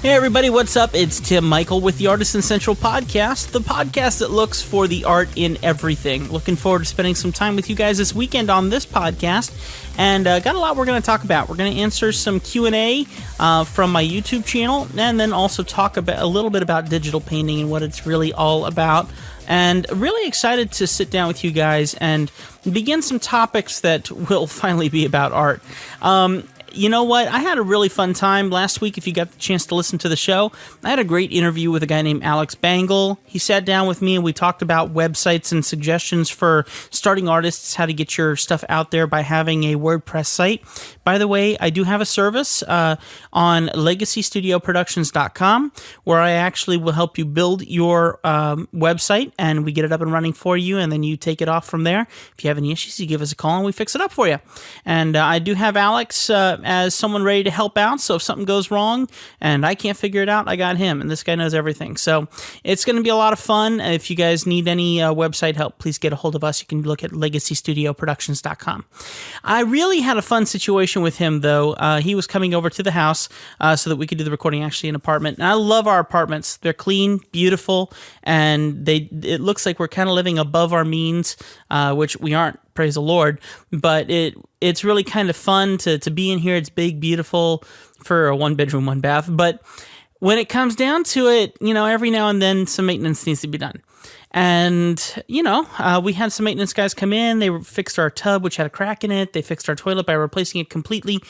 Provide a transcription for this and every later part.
Hey everybody, what's up? It's Tim Michael with the Artisan Central Podcast, the podcast that looks for the art in everything. Looking forward to spending some time with you guys this weekend on this podcast, and got a lot we're going to talk about. We're going to answer some Q&A from my YouTube channel, and then also talk about a little bit about digital painting and what it's really all about. And really excited to sit down with you guys and begin some topics that will finally be about art. You know what? I had a really fun time last week. If you got the chance to listen to the show, I had a great interview with a guy named Alex Bangle. He sat down with me and we talked about websites and suggestions for starting artists, how to get your stuff out there by having a WordPress site. By the way, I do have a service on LegacyStudioProductions.com where I actually will help you build your website and we get it up and running for you, and then you take it off from there. If you have any issues, you give us a call and we fix it up for you. And I do have Alex as someone ready to help out, so if something goes wrong and I can't figure it out, I got him, and this guy knows everything. So it's going to be a lot of fun. If you guys need any website help, please get a hold of us. You can look at LegacyStudioProductions.com. I really had a fun situation with him, though. He was coming over to the house so that we could do the recording actually in an apartment, and I love our apartments. They're clean, beautiful, and it looks like we're kind of living above our means, which we aren't, praise the Lord, but it's really kind of fun to be in here. It's big, beautiful for a one-bedroom, one-bath, but when it comes down to it, every now and then some maintenance needs to be done. And, we had some maintenance guys come in. They fixed our tub, which had a crack in it. They fixed our toilet by replacing it completely.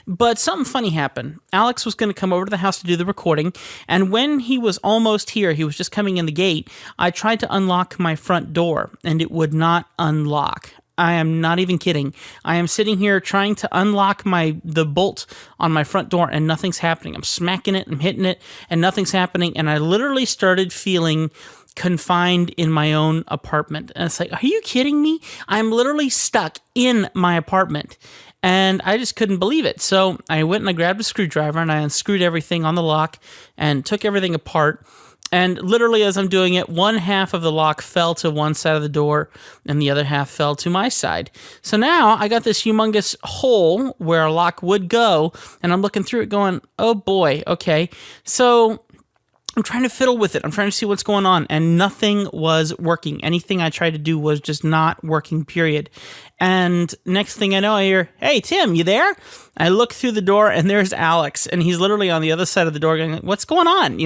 But something funny happened. Alex was going to come over to the house to do the recording. And when he was almost here, he was just coming in the gate, I tried to unlock my front door, and it would not unlock. I am not even kidding. I am sitting here trying to unlock the bolt on my front door, and nothing's happening. I'm smacking it, I'm hitting it, and nothing's happening. And I literally started feeling confined in my own apartment. And it's like, are you kidding me? I'm literally stuck in my apartment. And I just couldn't believe it. So I went and I grabbed a screwdriver and I unscrewed everything on the lock and took everything apart. And literally as I'm doing it, one half of the lock fell to one side of the door and the other half fell to my side. So now I got this humongous hole where a lock would go, and I'm looking through it going, oh boy, okay. So I'm trying to fiddle with it. I'm trying to see what's going on, and nothing was working. Anything I tried to do was just not working, period. And next thing I know, I hear, hey, Tim, you there? I look through the door, and there's Alex, and he's literally on the other side of the door going, what's going on,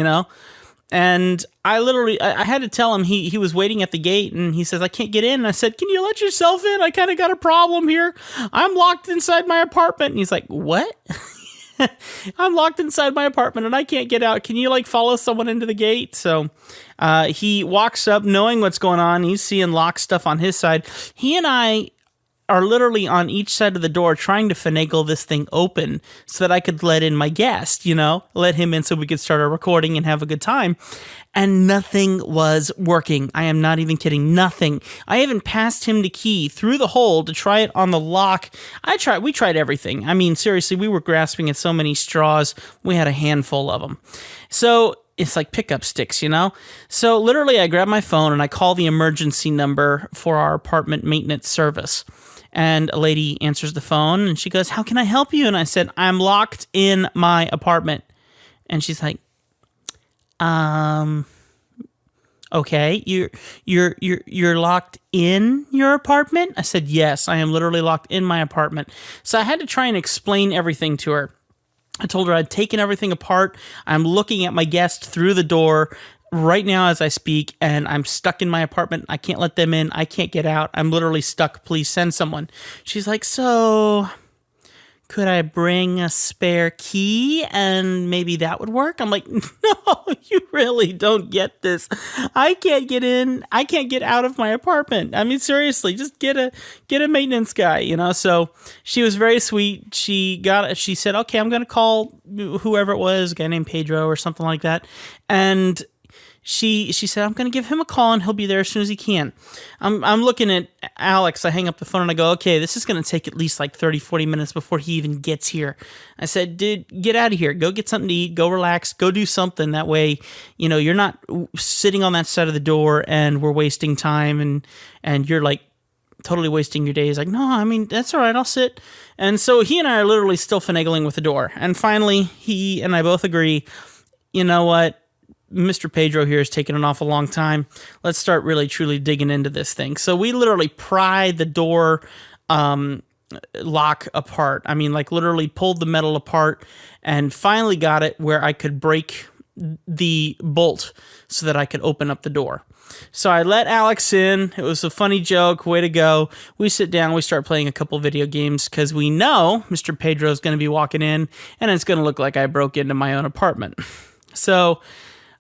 And I had to tell him he was waiting at the gate, and he says, I can't get in. And I said, can you let yourself in? I kind of got a problem here. I'm locked inside my apartment. And he's like, what? I'm locked inside my apartment and I can't get out. Can you follow someone into the gate? So he walks up knowing what's going on. He's seeing lock stuff on his side. He and I are literally on each side of the door trying to finagle this thing open so that I could let in my guest, let him in so we could start our recording and have a good time. And nothing was working. I am not even kidding. Nothing. I even passed him the key through the hole to try it on the lock. We tried everything. I mean, seriously, we were grasping at so many straws. We had a handful of them. So it's like pickup sticks, So literally I grab my phone and I call the emergency number for our apartment maintenance service. And a lady answers the phone and she goes, how can I help you? And I said, I'm locked in my apartment. And she's like, okay, you're locked in your apartment? I said, yes, I am literally locked in my apartment. So I had to try and explain everything to her. I told her I'd taken everything apart. I'm looking at my guest through the door right now as I speak, and I'm stuck in my apartment. I can't let them in. I can't get out. I'm literally stuck. Please send someone. She's like, so could I bring a spare key and maybe that would work? I'm like, no, you really don't get this. I can't get in. I can't get out of my apartment. I mean, seriously, just get a maintenance guy, So she was very sweet. She said, okay, I'm going to call whoever it was, a guy named Pedro or something like that. And she said, I'm going to give him a call and he'll be there as soon as he can. I'm looking at Alex. I hang up the phone and I go, okay, this is going to take at least 30, 40 minutes before he even gets here. I said, dude, get out of here. Go get something to eat. Go relax. Go do something. That way, you're not sitting on that side of the door and we're wasting time and you're totally wasting your day. He's like, no, I mean, that's all right. I'll sit. And so he and I are literally still finagling with the door. And finally, he and I both agree, you know what? Mr. Pedro here is taking an awful long time. Let's start really, truly digging into this thing. So we literally pried the door lock apart. I mean, like literally pulled the metal apart and finally got it where I could break the bolt so that I could open up the door. So I let Alex in. It was a funny joke. Way to go. We sit down. We start playing a couple video games because we know Mr. Pedro is going to be walking in and it's going to look like I broke into my own apartment. So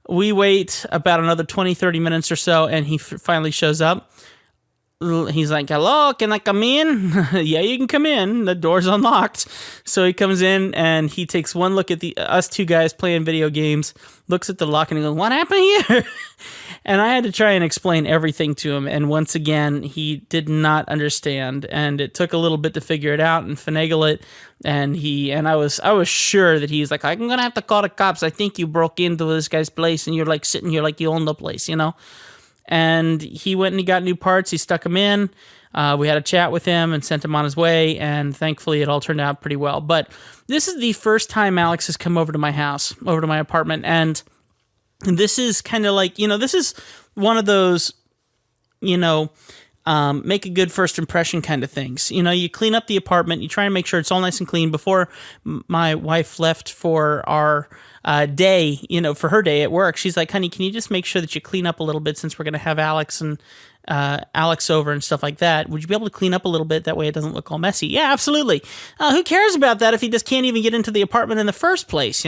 we wait about another 20, 30 minutes or so, and he finally shows up. He's like, hello, can I come in? Yeah, you can come in. The door's unlocked. So he comes in, and he takes one look at us two guys playing video games, looks at the lock, and he goes, what happened here? And I had to try and explain everything to him, and once again, he did not understand, and it took a little bit to figure it out and finagle it, and I was sure that he's like, I'm going to have to call the cops. I think you broke into this guy's place, and you're like sitting here like you own the place, you know? And he went and he got new parts. He stuck them in. We had a chat with him and sent him on his way. And thankfully, it all turned out pretty well. But this is the first time Alex has come over to my house, over to my apartment. And this is kind of like, this is one of those, make a good first impression kind of things. You clean up the apartment. You try and make sure it's all nice and clean. Before my wife left for our day, for her day at work, she's like, honey, can you just make sure that you clean up a little bit since we're going to have Alex over and stuff like that? Would you be able to clean up a little bit? That way it doesn't look all messy. Yeah, absolutely. Who cares about that if he just can't even get into the apartment in the first place,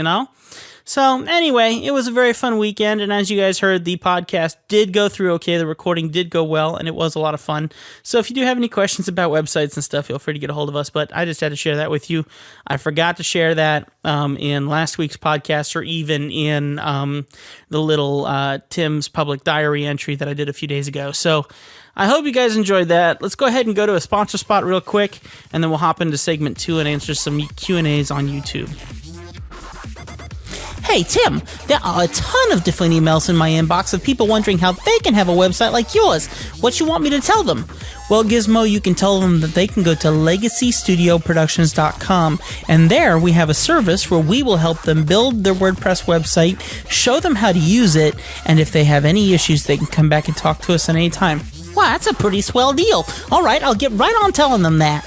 So anyway, it was a very fun weekend, and as you guys heard, the podcast did go through okay. The recording did go well, and it was a lot of fun. So if you do have any questions about websites and stuff, feel free to get a hold of us, but I just had to share that with you. I forgot to share that in last week's podcast or even in the little Tim's public diary entry that I did a few days ago. So I hope you guys enjoyed that. Let's go ahead and go to a sponsor spot real quick, and then we'll hop into segment 2 and answer some Q&As on YouTube. Hey, Tim, there are a ton of different emails in my inbox of people wondering how they can have a website like yours. What you want me to tell them? Well, Gizmo, you can tell them that they can go to LegacyStudioProductions.com, and there we have a service where we will help them build their WordPress website, show them how to use it, and if they have any issues, they can come back and talk to us at any time. Wow, that's a pretty swell deal. All right, I'll get right on telling them that.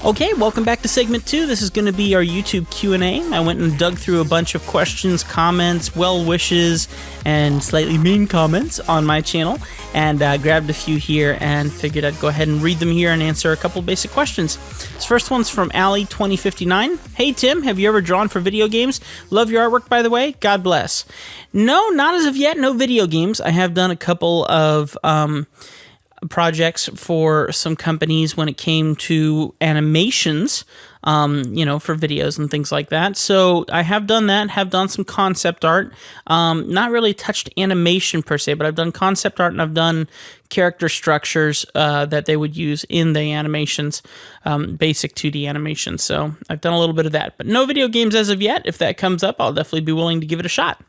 Okay, welcome back to segment 2. This is going to be our YouTube Q&A. I went and dug through a bunch of questions, comments, well wishes, and slightly mean comments on my channel, and grabbed a few here and figured I'd go ahead and read them here and answer a couple basic questions. This first one's from Allie2059. Hey Tim, have you ever drawn for video games? Love your artwork, by the way. God bless. No, not as of yet. No video games. I have done a couple of projects for some companies when it came to animations, for videos and things like that. So I have done that, have done some concept art, not really touched animation per se, but I've done concept art and I've done character structures that they would use in the animations, basic 2D animations. So I've done a little bit of that, but no video games as of yet. If that comes up, I'll definitely be willing to give it a shot.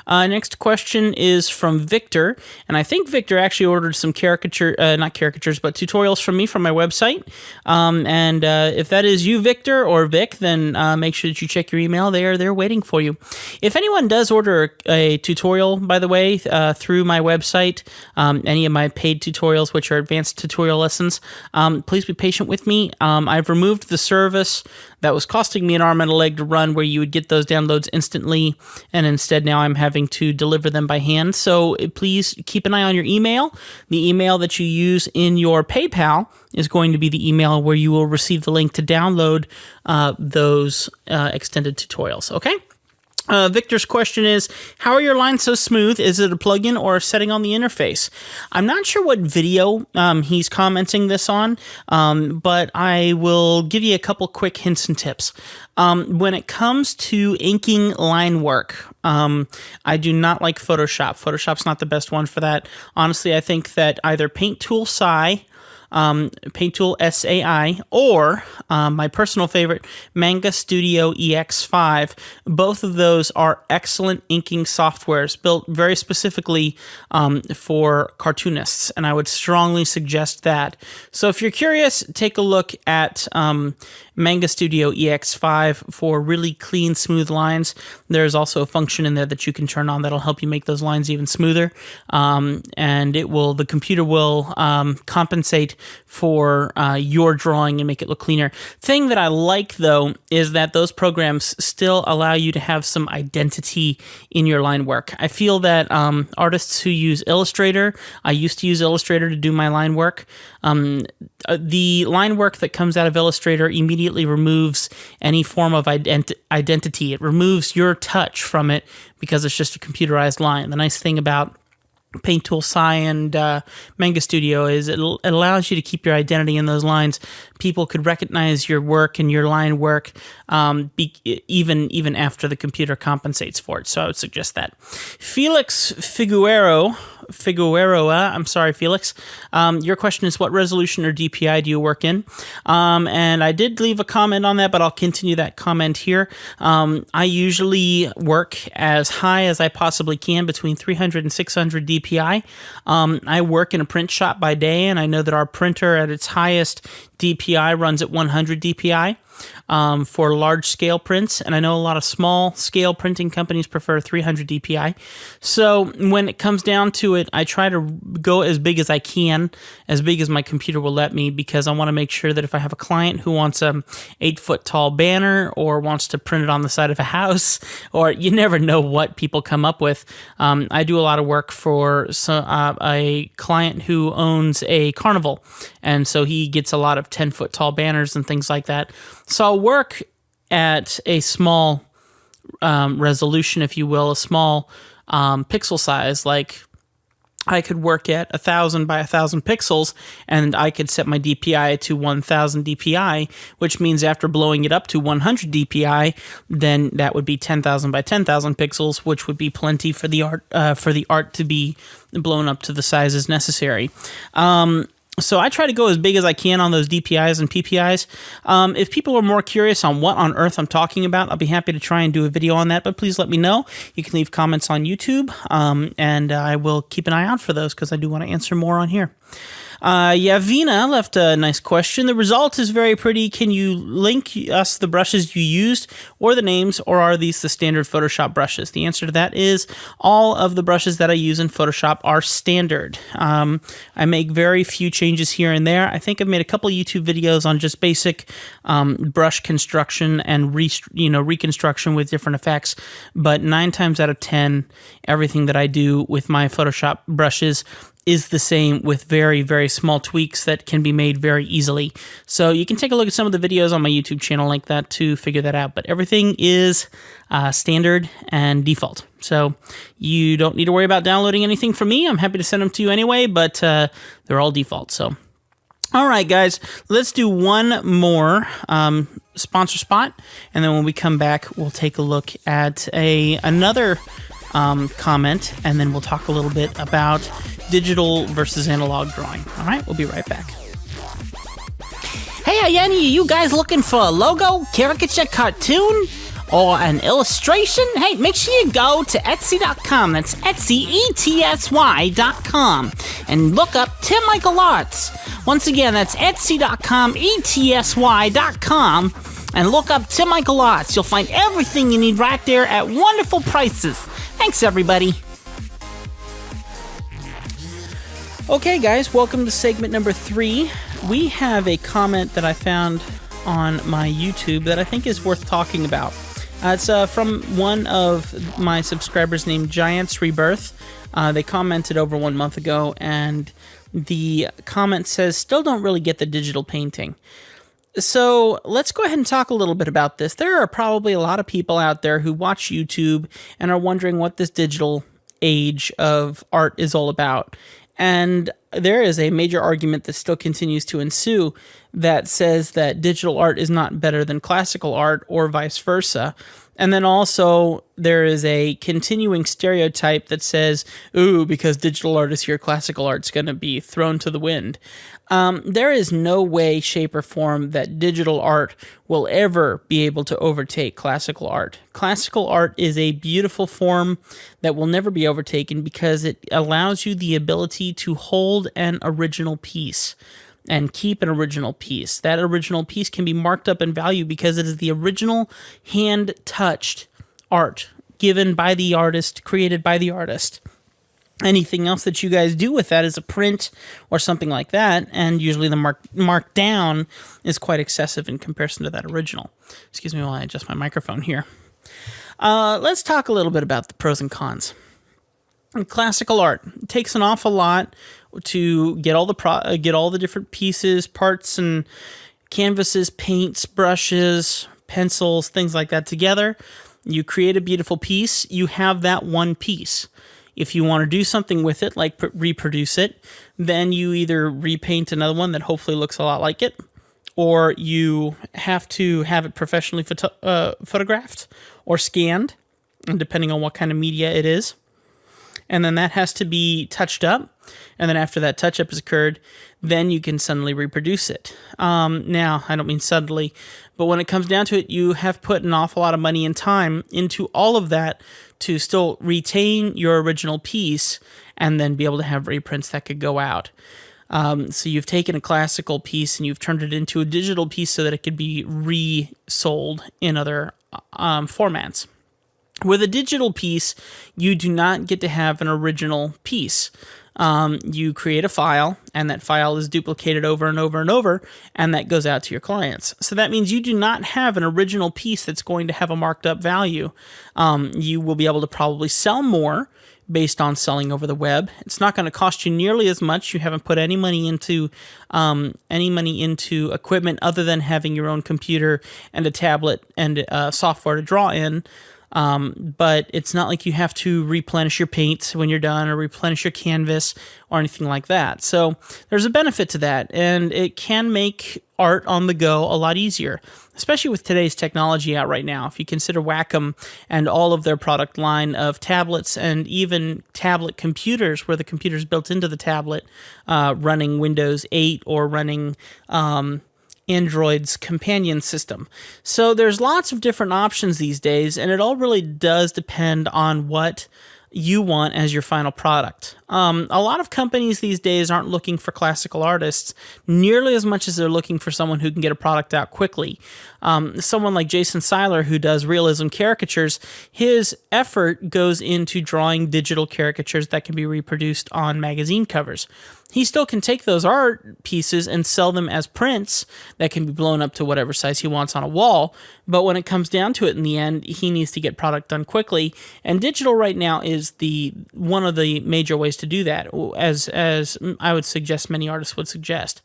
Next question is from Victor, and I think Victor actually ordered some not caricatures, but tutorials from me from my website. And if that is you, Victor, or Vic, then make sure that you check your email. They're waiting for you. If anyone does order a tutorial, by the way, through my website, any of my paid tutorials, which are advanced tutorial lessons, please be patient with me. I've removed the service that was costing me an arm and a leg to run where you would get those downloads instantly, and instead now I'm having to deliver them by hand. So please keep an eye on your email. The email that you use in your PayPal is going to be the email where you will receive the link to download those extended tutorials, okay? Victor's question is, how are your lines so smooth? Is it a plugin or a setting on the interface? I'm not sure what video he's commenting this on, but I will give you a couple quick hints and tips. When it comes to inking line work, I do not like Photoshop. Photoshop's not the best one for that. Honestly, I think that either Paint Tool SAI, or my personal favorite, Manga Studio EX5. Both of those are excellent inking softwares built very specifically for cartoonists, and I would strongly suggest that. So if you're curious, take a look at Manga Studio EX5 for really clean, smooth lines. There's also a function in there that you can turn on that'll help you make those lines even smoother. And the computer will compensate for your drawing and make it look cleaner. Thing that I like, though, is that those programs still allow you to have some identity in your line work. I feel that artists who use Illustrator, I used to use Illustrator to do my line work. The line work that comes out of Illustrator immediately removes any form of identity. It removes your touch from it because it's just a computerized line. The nice thing about Paint Tool, Sai, and Manga Studio is it allows you to keep your identity in those lines. People could recognize your work and your line work even after the computer compensates for it. So I would suggest that. Felix Figueroa, I'm sorry, Felix. Your question is, what resolution or DPI do you work in? And I did leave a comment on that, but I'll continue that comment here. I usually work as high as I possibly can, between 300 and 600 DPI. I work in a print shop by day, and I know that our printer at its highest DPI runs at 100 DPI. For large-scale prints, and I know a lot of small-scale printing companies prefer 300 DPI. So when it comes down to it, I try to go as big as I can, as big as my computer will let me, because I want to make sure that if I have a client who wants a 8-foot-tall banner or wants to print it on the side of a house, or you never know what people come up with. I do a lot of work for a client who owns a carnival, and so he gets a lot of 10-foot-tall banners and things like that. So I'll work at a small resolution, if you will, a small pixel size. Like I could work at 1,000 by 1,000 pixels, and I could set my DPI to 1,000 DPI, which means after blowing it up to 100 DPI, then that would be 10,000 by 10,000 pixels, which would be plenty for the art to be blown up to the sizes necessary. So I try to go as big as I can on those DPIs and PPIs. If people are more curious on what on earth I'm talking about, I'll be happy to try and do a video on that, but please let me know. You can leave comments on YouTube, and I will keep an eye out for those because I do want to answer more on here. Yavina left a nice question. The result is very pretty. Can you link us the brushes you used or the names, or are these the standard Photoshop brushes? The answer to that is all of the brushes that I use in Photoshop are standard. I make very few changes here and there. I think I've made a couple YouTube videos on just basic brush construction and reconstruction with different effects, but 9 times out of 10, everything that I do with my Photoshop brushes is the same, with very, very small tweaks that can be made very easily. So you can take a look at some of the videos on my YouTube channel like that to figure that out. But everything is standard and default. So you don't need to worry about downloading anything from me. I'm happy to send them to you anyway, but they're all default. So, all right, guys, let's do one more sponsor spot. And then when we come back, we'll take a look at another comment, and then we'll talk a little bit about digital versus analog drawing. All right, we'll be right back. Hey, any of you guys looking for a logo, caricature, cartoon, or an illustration? Hey, make sure you go to Etsy.com. That's Etsy, ETSY.com, and look up Tim Michael Arts. Once again, that's Etsy.com, ETSY.com, and look up Tim Michael Arts. You'll find everything you need right there at wonderful prices. Thanks, everybody. Okay, guys, welcome to segment number 3. We have a comment that I found on my YouTube that I think is worth talking about. It's from one of my subscribers named Giants Rebirth. They commented over 1 month ago, and the comment says, still don't really get the digital painting. So let's go ahead and talk a little bit about this. There are probably a lot of people out there who watch YouTube and are wondering what this digital age of art is all about. And there is a major argument that still continues to ensue that says that digital art is not better than classical art, or vice versa. And then also there is a continuing stereotype that says, ooh, because digital art is here, classical art's going to be thrown to the wind. There is no way, shape, or form that digital art will ever be able to overtake classical art. Classical art is a beautiful form that will never be overtaken because it allows you the ability to hold an original piece. and keep an original piece. That original piece can be marked up in value because it is the original hand-touched art given by the artist, created by the artist. Anything else that you guys do with that is a print or something like that, and usually the markdown is quite excessive in comparison to that original. Excuse me while I adjust my microphone here. Let's talk a little bit about the pros and cons. Classical art, it takes an awful lot to get all the different pieces, parts, and canvases, paints, brushes, pencils, things like that together. You create a beautiful piece. You have that one piece. If you want to do something with it, like reproduce it, then you either repaint another one that hopefully looks a lot like it, or you have to have it professionally photographed or scanned, and depending on what kind of media it is. And then that has to be touched up. And then after that touch-up has occurred, then you can suddenly reproduce it. Now, I don't mean suddenly, but when it comes down to it, you have put an awful lot of money and time into all of that to still retain your original piece and then be able to have reprints that could go out. So you've taken a classical piece and you've turned it into a digital piece so that it could be resold in other formats. With a digital piece, you do not get to have an original piece. You create a file, and that file is duplicated over and over and over, and that goes out to your clients. So that means you do not have an original piece that's going to have a marked up value. You will be able to probably sell more based on selling over the web. It's not going to cost you nearly as much. You haven't put any money into equipment other than having your own computer and a tablet and software to draw in. But it's not like you have to replenish your paints when you're done or replenish your canvas or anything like that. So there's a benefit to that, and it can make art on the go a lot easier, especially with today's technology out right now. If you consider Wacom and all of their product line of tablets and even tablet computers where the computer's built into the tablet, running Windows 8 or running Android's companion system. So there's lots of different options these days, and it all really does depend on what you want as your final product. A lot of companies these days aren't looking for classical artists nearly as much as they're looking for someone who can get a product out quickly. Someone like Jason Seiler, who does realism caricatures, his effort goes into drawing digital caricatures that can be reproduced on magazine covers. He still can take those art pieces and sell them as prints that can be blown up to whatever size he wants on a wall. But when it comes down to it in the end, he needs to get product done quickly. And digital right now is one of the major ways to do that, as I would suggest many artists would suggest.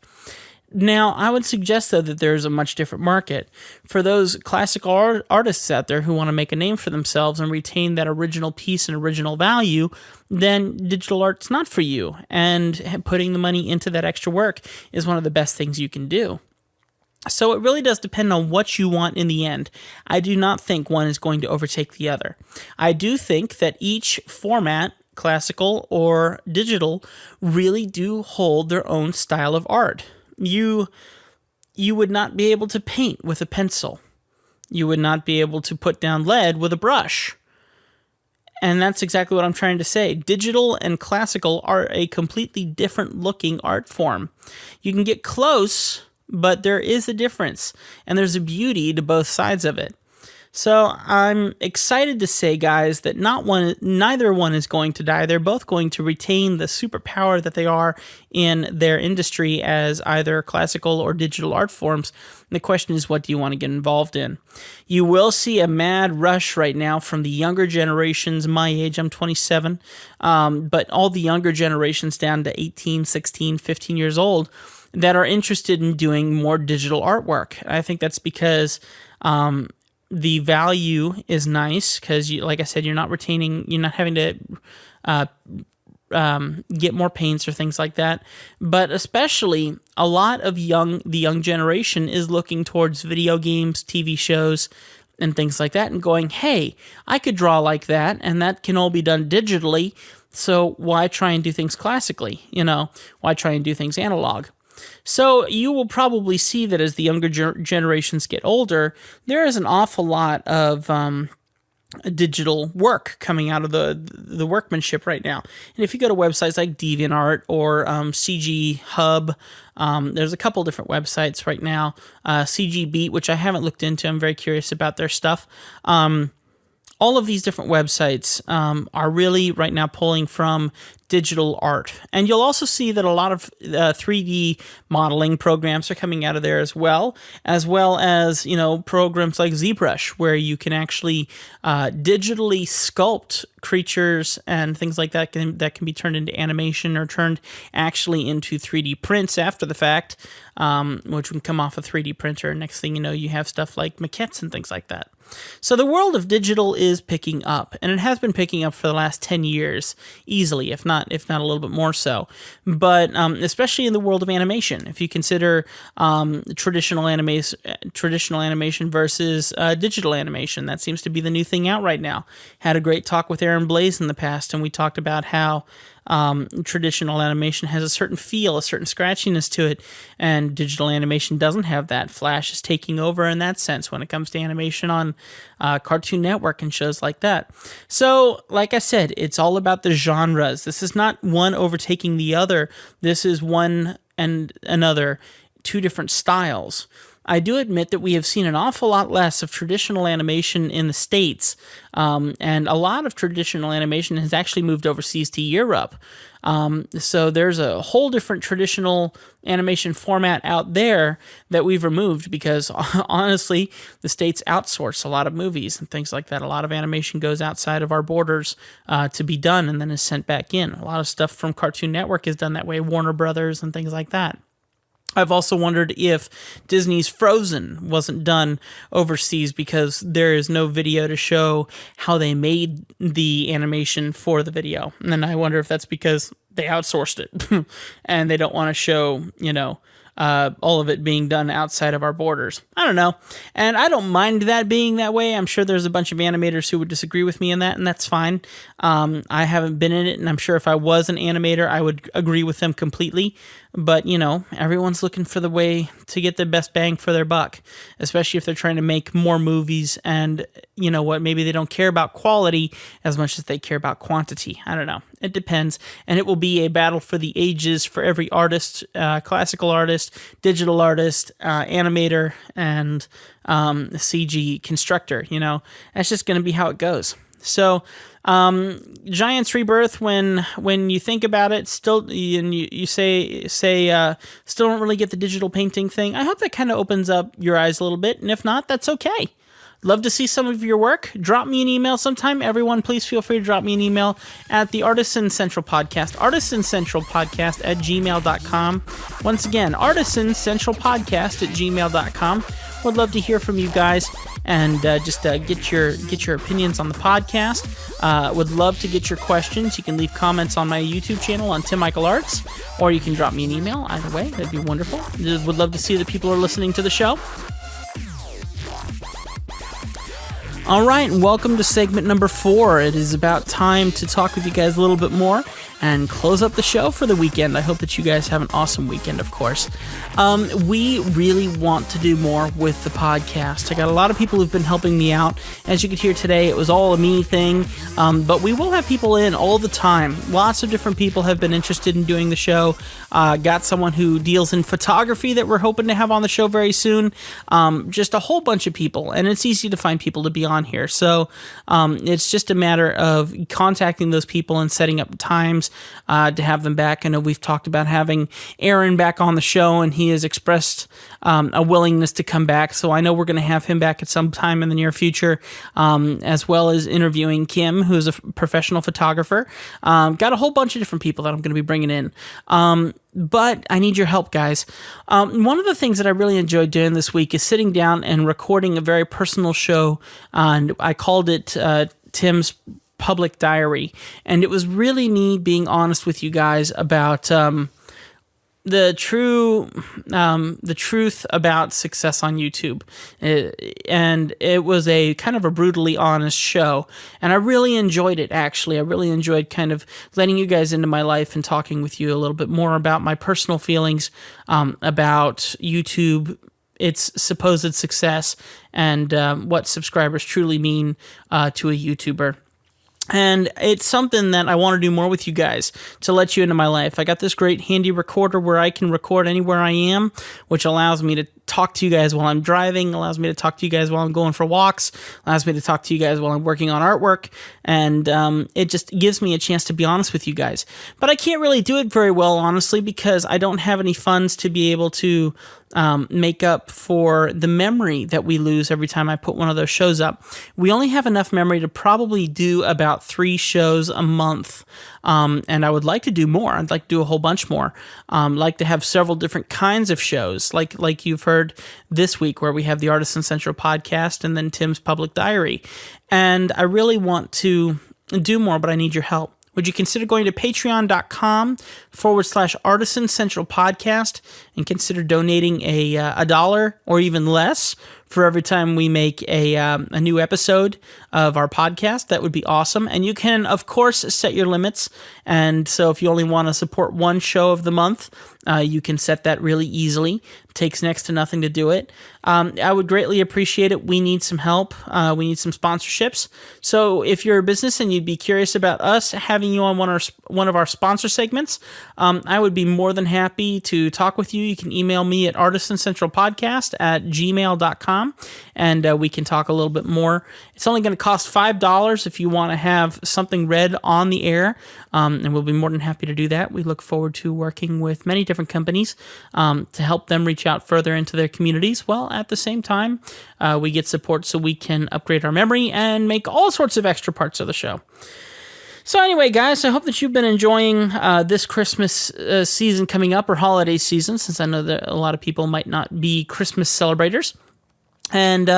Now, I would suggest, though, that there's a much different market. For those classical artists out there who want to make a name for themselves and retain that original piece and original value, then digital art's not for you. And putting the money into that extra work is one of the best things you can do. So it really does depend on what you want in the end. I do not think one is going to overtake the other. I do think that each format, classical or digital, really do hold their own style of art. You would not be able to paint with a pencil. You would not be able to put down lead with a brush. And that's exactly what I'm trying to say. Digital and classical are a completely different looking art form. You can get close, but there is a difference, and there's a beauty to both sides of it. So I'm excited to say, guys, that neither one is going to die. They're both going to retain the superpower that they are in their industry as either classical or digital art forms. And the question is, what do you want to get involved in? You will see a mad rush right now from the younger generations, my age, I'm 27, but all the younger generations down to 18, 16, 15 years old that are interested in doing more digital artwork. I think that's because the value is nice because, like I said, you're not having to get more paints or things like that. But especially, a lot of the young generation is looking towards video games, TV shows, and things like that, and going, hey, I could draw like that, and that can all be done digitally, so why try and do things classically? Why try and do things analog? So you will probably see that as the younger generations get older, there is an awful lot of digital work coming out of the workmanship right now. And if you go to websites like DeviantArt or CG Hub, there's a couple different websites right now. CG Beat, which I haven't looked into. I'm very curious about their stuff. All of these different websites are really right now pulling from digital art. And you'll also see that a lot of 3D modeling programs are coming out of there as well as, programs like ZBrush, where you can actually digitally sculpt creatures and things like that that can be turned into animation or turned actually into 3D prints after the fact, which can come off a 3D printer. Next thing you know, you have stuff like maquettes and things like that. So the world of digital is picking up, and it has been picking up for the last 10 years easily, if not a little bit more so. But especially in the world of animation, if you consider traditional animation versus digital animation, that seems to be the new thing out right now. Had a great talk with Aaron Blaze in the past, and we talked about how traditional animation has a certain feel, a certain scratchiness to it, and digital animation doesn't have that. Flash is taking over in that sense when it comes to animation on Cartoon Network and shows like that. So, like I said, it's all about the genres. This is not one overtaking the other. This is one and another, two different styles. I do admit that we have seen an awful lot less of traditional animation in the States, and a lot of traditional animation has actually moved overseas to Europe. So there's a whole different traditional animation format out there that we've removed because, honestly, the States outsource a lot of movies and things like that. A lot of animation goes outside of our borders to be done and then is sent back in. A lot of stuff from Cartoon Network is done that way, Warner Brothers and things like that. I've also wondered if Disney's Frozen wasn't done overseas because there is no video to show how they made the animation for the video. And then I wonder if that's because they outsourced it and they don't want to show, all of it being done outside of our borders. I don't know. And I don't mind that being that way. I'm sure there's a bunch of animators who would disagree with me in that, and that's fine. I haven't been in it, and I'm sure if I was an animator, I would agree with them completely. But, everyone's looking for the way to get the best bang for their buck, especially if they're trying to make more movies and, maybe they don't care about quality as much as they care about quantity. I don't know. It depends. And it will be a battle for the ages for every artist, classical artist, digital artist, animator, and CG constructor. That's just going to be how it goes. So, Giants Rebirth, when you think about it, still, you say, still don't really get the digital painting thing. I hope that kind of opens up your eyes a little bit, and if not, that's okay. Love to see some of your work. Drop me an email sometime. Everyone, please feel free to drop me an email at the Artisan Central Podcast, artisancentralpodcast@gmail.com. Once again, artisancentralpodcast@gmail.com. Would love to hear from you guys and just get your opinions on the podcast. Would love to get your questions. You can leave comments on my YouTube channel on Tim Michael Arts, or you can drop me an email. Either way, that'd be wonderful. Would love to see that people are listening to the show. All right, and welcome to segment number 4. It is about time to talk with you guys a little bit more and close up the show for the weekend. I hope that you guys have an awesome weekend, of course. We really want to do more with the podcast. I got a lot of people who've been helping me out. As you could hear today, it was all a me thing, but we will have people in all the time. Lots of different people have been interested in doing the show. Got someone who deals in photography that we're hoping to have on the show very soon. Just a whole bunch of people, and it's easy to find people to be on here. So it's just a matter of contacting those people and setting up times to have them back. I know we've talked about having Aaron back on the show, and he has expressed a willingness to come back. So I know we're going to have him back at some time in the near future, as well as interviewing Kim, who's a professional photographer. Got a whole bunch of different people that I'm going to be bringing in. But I need your help, guys. One of the things that I really enjoyed doing this week is sitting down and recording a very personal show. And I called it Tim's Public Diary. And it was really me being honest with you guys about the truth about success on YouTube. And it was a kind of a brutally honest show. And I really enjoyed it, actually. I really enjoyed kind of letting you guys into my life and talking with you a little bit more about my personal feelings about YouTube its supposed success and what subscribers truly mean to a YouTuber. And it's something that I want to do more with you guys to let you into my life. I got this great handy recorder where I can record anywhere I am, which allows me to talk to you guys while I'm driving, allows me to talk to you guys while I'm going for walks, allows me to talk to you guys while I'm working on artwork, and it just gives me a chance to be honest with you guys. But I can't really do it very well, honestly, because I don't have any funds to be able to make up for the memory that we lose every time I put one of those shows up. We only have enough memory to probably do about 3 shows a month, and I would like to do more. I'd like to do a whole bunch more. Like to have several different kinds of shows, like you've heard this week, where we have the Artisan Central podcast and then Tim's Public Diary. And I really want to do more, but I need your help. Would you consider going to patreon.com/Artisan Central Podcast and consider donating a $1 or even less for every time we make a new episode of our podcast? That would be awesome. And you can, of course, set your limits. And so if you only want to support one show of the month, you can set that really easily. It takes next to nothing to do it. I would greatly appreciate it. We need some help. We need some sponsorships. So if you're a business and you'd be curious about us having you on one of our sponsor segments, I would be more than happy to talk with you. You can email me at artisancentralpodcast@gmail.com, and we can talk a little bit more. It's only going to cost $5 if you want to have something read on the air, and we'll be more than happy to do that. We look forward to working with many different companies to help them reach out further into their communities, while at the same time we get support so we can upgrade our memory and make all sorts of extra parts of the show. So anyway, guys, I hope that you've been enjoying this Christmas season coming up, or holiday season, since I know that a lot of people might not be Christmas celebrators. And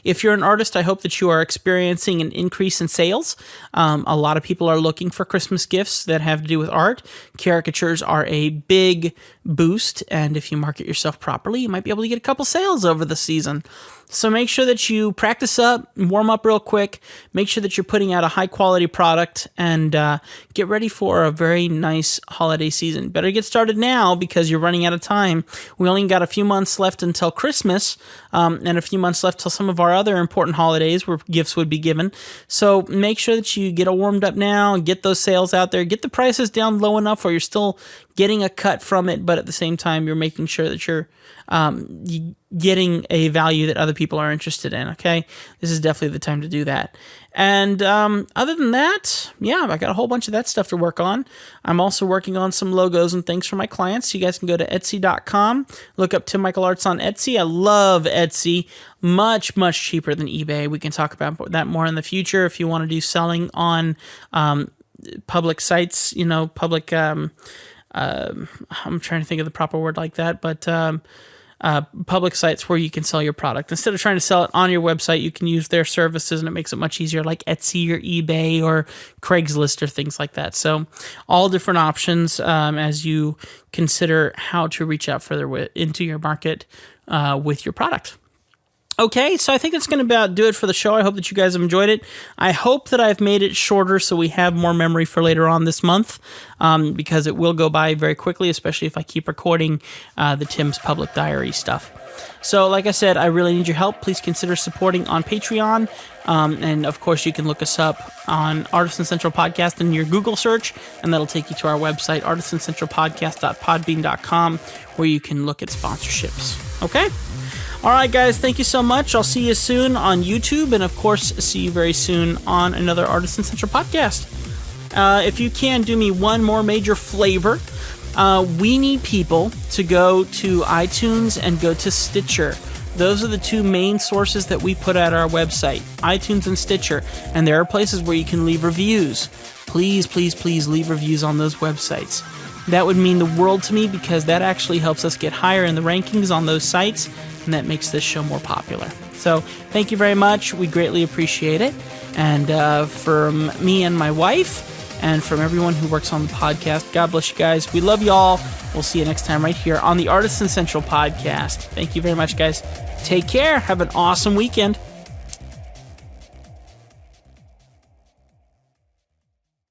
if you're an artist, I hope that you are experiencing an increase in sales. A lot of people are looking for Christmas gifts that have to do with art. Caricatures are a big boost, and if you market yourself properly, you might be able to get a couple sales over the season. So make sure that you practice up, warm up real quick, make sure that you're putting out a high-quality product, and get ready for a very nice holiday season. Better get started now because you're running out of time. We only got a few months left until Christmas, and a few months left till some of our other important holidays where gifts would be given. So make sure that you get all warmed up now, get those sales out there, get the prices down low enough where you're still getting a cut from it, but at the same time, you're making sure that you're getting a value that other people are interested in, okay? This is definitely the time to do that. And other than that, yeah, I got a whole bunch of that stuff to work on. I'm also working on some logos and things for my clients. You guys can go to Etsy.com, look up Tim Michael Arts on Etsy. I love Etsy. Much, much cheaper than eBay. We can talk about that more in the future if you want to do selling on public sites, public... I'm trying to think of the proper word like that, but public sites where you can sell your product. Instead of trying to sell it on your website, you can use their services, and it makes it much easier, like Etsy or eBay or Craigslist or things like that. So all different options as you consider how to reach out further into your market with your product. Okay, so I think that's going to about do it for the show. I hope that you guys have enjoyed it. I hope that I've made it shorter so we have more memory for later on this month, because it will go by very quickly, especially if I keep recording the Tim's Public Diary stuff. So like I said, I really need your help. Please consider supporting on Patreon. And of course, you can look us up on Artisan Central Podcast in your Google search, and that'll take you to our website, artisancentralpodcast.podbean.com, where you can look at sponsorships. Okay? All right, guys, thank you so much. I'll see you soon on YouTube, and of course, see you very soon on another Artisan Central podcast. If you can do me one more major flavor, we need people to go to iTunes and go to Stitcher. Those are the two main sources that we put at our website, iTunes and Stitcher, and there are places where you can leave reviews. Please, please, please leave reviews on those websites. That would mean the world to me, because that actually helps us get higher in the rankings on those sites, and that makes this show more popular. So thank you very much. We greatly appreciate it. And from me and my wife, and from everyone who works on the podcast, God bless you guys. We love you all. We'll see you next time right here on the Artisan Central Podcast. Thank you very much, guys. Take care. Have an awesome weekend.